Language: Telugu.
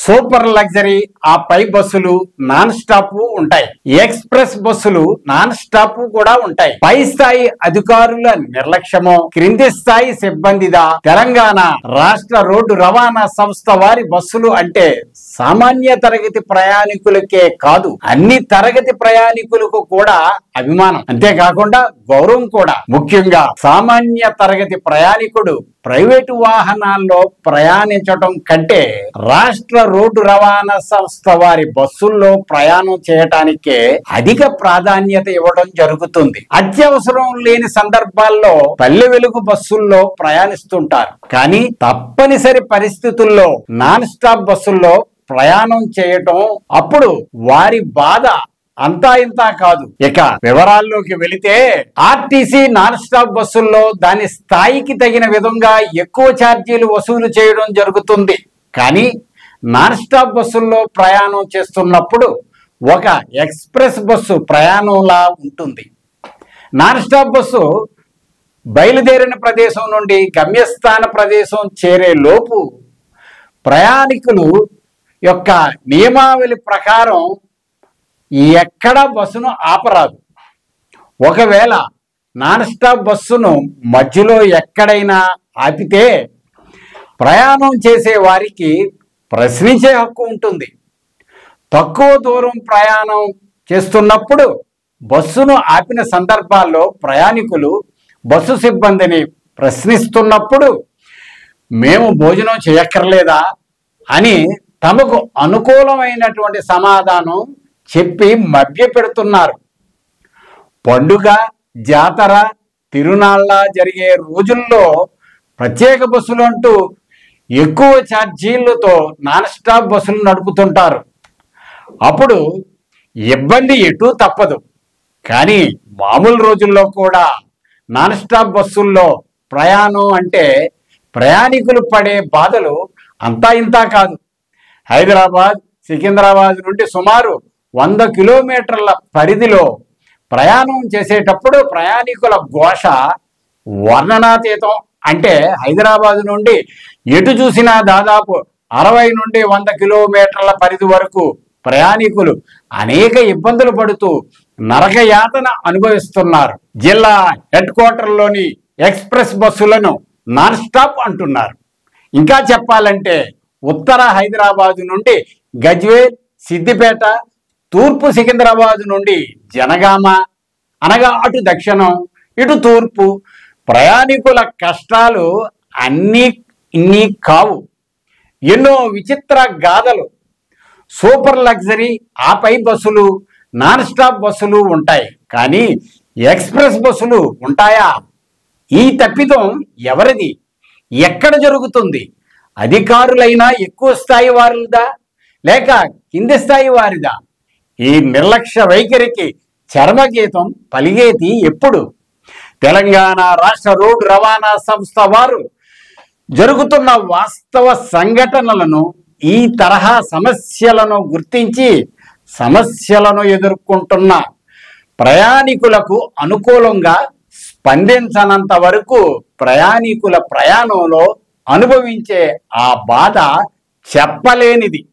సూపర్ లగ్జరీ ఆ పై బస్సులు నాన్ స్టాప్ ఉంటాయి. ఎక్స్ప్రెస్ బస్సులు నాన్ స్టాప్ కూడా ఉంటాయి. పై స్థాయి అధికారుల నిర్లక్ష్యమో క్రింది స్థాయి సిబ్బందిదా తెలంగాణ రాష్ట్ర రోడ్డు రవాణా సంస్థ వారి బస్సులు అంటే సామాన్య తరగతి ప్రయాణికులకే కాదు, అన్ని తరగతి ప్రయాణికులకు కూడా అభిమానం, అంతేకాకుండా గౌరవం కూడా. ముఖ్యంగా సామాన్య తరగతి ప్రయాణికుడు ప్రైవేటు వాహనాల్లో ప్రయాణించడం కంటే రాష్ట్ర రోడ్డు రవాణా సంస్థ వారి బస్సుల్లో ప్రయాణం చేయటానికే అధిక ప్రాధాన్యత ఇవ్వడం జరుగుతుంది. అత్యవసరం లేని సందర్భాల్లో పల్లె వెలుగు బస్సుల్లో ప్రయాణిస్తుంటారు. కానీ తప్పనిసరి పరిస్థితుల్లో నాన్ స్టాప్ బస్సుల్లో ప్రయాణం చేయటం అప్పుడు వారి బాధ అంతా ఇంతా కాదు. ఇక వివరాల్లోకి వెళితే ఆర్టీసీ నాన్ స్టాప్ బస్సుల్లో దాని స్థాయికి తగిన విధంగా ఎక్కువ ఛార్జీలు వసూలు చేయడం జరుగుతుంది. కానీ నాన్ స్టాప్ బస్సుల్లో ప్రయాణం చేస్తున్నప్పుడు ఒక ఎక్స్ప్రెస్ బస్సు ప్రయాణంలా ఉంటుంది. నాన్ స్టాప్ బస్సు బయలుదేరిన ప్రదేశం నుండి గమ్యస్థాన ప్రదేశం చేరే లోపు ప్రయాణికులు యొక్క నియమావళి ప్రకారం ఎక్కడ బస్సును ఆపరాదు. ఒకవేళ నాన్ స్టాప్ బస్సును మధ్యలో ఎక్కడైనా ఆపితే ప్రయాణం చేసే వారికి ప్రశ్నించే హక్కు ఉంటుంది. తక్కువ దూరం ప్రయాణం చేస్తున్నప్పుడు బస్సును ఆపిన సందర్భాల్లో ప్రయాణికులు బస్సు సిబ్బందిని ప్రశ్నిస్తున్నప్పుడు మేము భోజనం చేయక్కర్లేదా అని తమకు అనుకూలమైనటువంటి సమాధానం చెప్పి మభ్యపెడుతున్నారు. పండుగ, జాతర, తిరునాళ్ళ జరిగే రోజుల్లో ప్రత్యేక బస్సులు అంటూ ఎక్కువ ఛార్జీలతో నాన్ స్టాప్ బస్సులు నడుపుతుంటారు. అప్పుడు ఇబ్బంది ఎటూ తప్పదు. కానీ మామూలు రోజుల్లో కూడా నాన్ స్టాప్ బస్సుల్లో ప్రయాణం అంటే ప్రయాణికులు పడే బాధలు అంతా ఇంతా కాదు. హైదరాబాద్, సికింద్రాబాద్ నుండి సుమారు 100 కిలోమీటర్ల పరిధిలో ప్రయాణం చేసేటప్పుడు ప్రయాణికుల ఘోష వర్ణనాతీతం. అంటే హైదరాబాద్ నుండి ఎటు చూసినా దాదాపు 60 నుండి 100 కిలోమీటర్ల పరిధి వరకు ప్రయాణికులు అనేక ఇబ్బందులు పడుతూ నరకయాతన అనుభవిస్తున్నారు. జిల్లా హెడ్ క్వార్టర్లోని ఎక్స్ప్రెస్ బస్సులను నాన్ స్టాప్ అంటున్నారు. ఇంకా చెప్పాలంటే ఉత్తర హైదరాబాద్ నుండి గజ్వేల్, సిద్దిపేట, తూర్పు సికింద్రాబాద్ నుండి జనగామ, అనగా అటు దక్షిణం ఇటు తూర్పు ప్రయాణికుల కష్టాలు ఇన్ని కావు. ఎన్నో విచిత్ర గాథలు. సూపర్ లగ్జరీ ఆపై బస్సులు, నాన్ స్టాప్ బస్సులు ఉంటాయి. కానీ ఎక్స్ప్రెస్ బస్సులు ఉంటాయా? ఈ తప్పిదం ఎవరిది? ఎక్కడ జరుగుతుంది? అధికారులైనా ఎక్కువ స్థాయి వారిదా లేక కింది స్థాయి వారిదా? ఈ నిర్లక్ష్య వైఖరికి చర్మగీతం పలిగేది ఎప్పుడు? తెలంగాణ రాష్ట్ర రోడ్డు రవాణా సంస్థ వారు జరుగుతున్న వాస్తవ సంఘటనలను, ఈ తరహా సమస్యలను గుర్తించి సమస్యలను ఎదుర్కొంటున్న ప్రయాణికులకు అనుకూలంగా స్పందించనంత వరకు ప్రయాణికుల ప్రయాణంలో అనుభవించే ఆ బాధ చెప్పలేనిది.